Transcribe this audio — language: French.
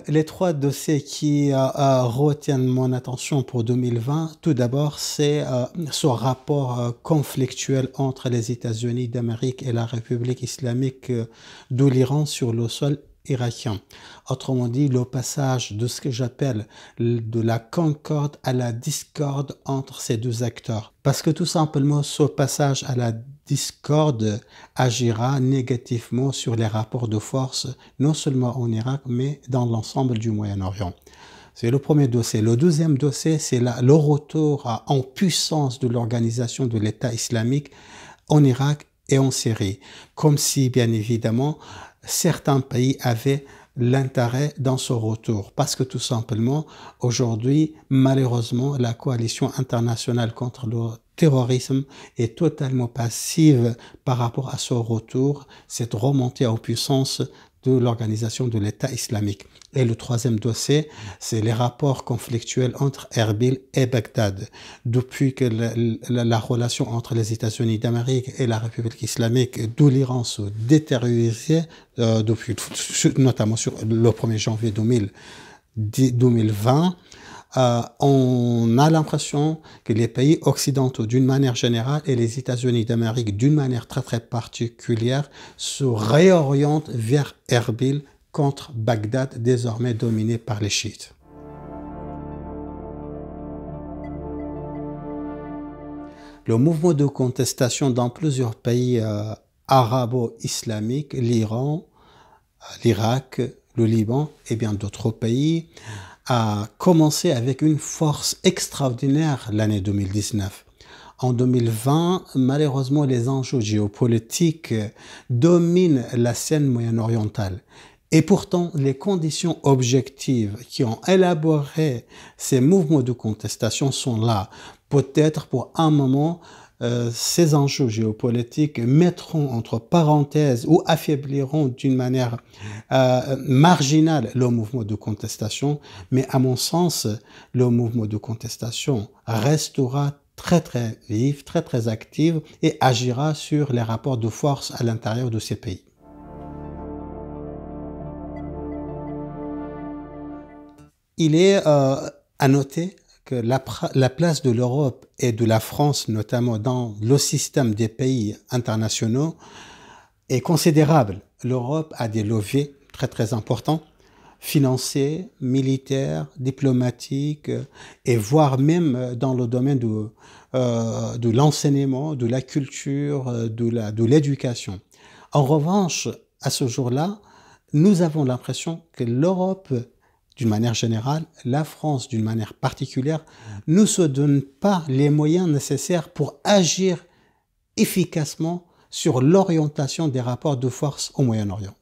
Les trois dossiers qui retiennent mon attention pour 2020, tout d'abord, c'est ce rapport conflictuel entre les États-Unis d'Amérique et la République islamique de l'Iran sur le sol irakien. Autrement dit, le passage de ce que j'appelle de la concorde à la discorde entre ces deux acteurs. Parce que tout simplement, ce passage à la discorde agira négativement sur les rapports de force, non seulement en Irak, mais dans l'ensemble du Moyen-Orient. C'est le premier dossier. Le deuxième dossier, c'est le retour en puissance de l'organisation de l'État islamique en Irak et en Syrie. Comme si, bien évidemment, certains pays avaient l'intérêt dans ce retour. Parce que tout simplement, aujourd'hui, malheureusement, la coalition internationale contre le terrorisme est totalement passive par rapport à ce retour, cette remontée en puissance de l'organisation de l'État islamique. Et le troisième dossier, c'est les rapports conflictuels entre Erbil et Bagdad. Depuis que la relation entre les États-Unis d'Amérique et la République islamique de l'Iran se détériorait, notamment sur le 1er janvier 2020, on a l'impression que les pays occidentaux d'une manière générale et les États-Unis d'Amérique d'une manière très très particulière se réorientent vers Erbil contre Bagdad, désormais dominé par les chiites. Le mouvement de contestation dans plusieurs pays arabo-islamiques, l'Iran, l'Irak, le Liban et bien d'autres pays, a commencé avec une force extraordinaire l'année 2019. En 2020, malheureusement, les enjeux géopolitiques dominent la scène moyen-orientale. Et pourtant, les conditions objectives qui ont élaboré ces mouvements de contestation sont là. Peut-être pour un moment, ces enjeux géopolitiques mettront entre parenthèses ou affaibliront d'une manière marginale le mouvement de contestation, mais à mon sens, le mouvement de contestation restera très très vif, très très actif et agira sur les rapports de force à l'intérieur de ces pays. Il est à noter que la place de l'Europe et de la France, notamment dans le système des pays internationaux, est considérable. L'Europe a des leviers très très importants, financiers, militaires, diplomatiques, et voire même dans le domaine de l'enseignement, de la culture, de l'éducation. En revanche, à ce jour-là, nous avons l'impression que l'Europe, d'une manière générale, la France, d'une manière particulière, ne se donne pas les moyens nécessaires pour agir efficacement sur l'orientation des rapports de force au Moyen-Orient.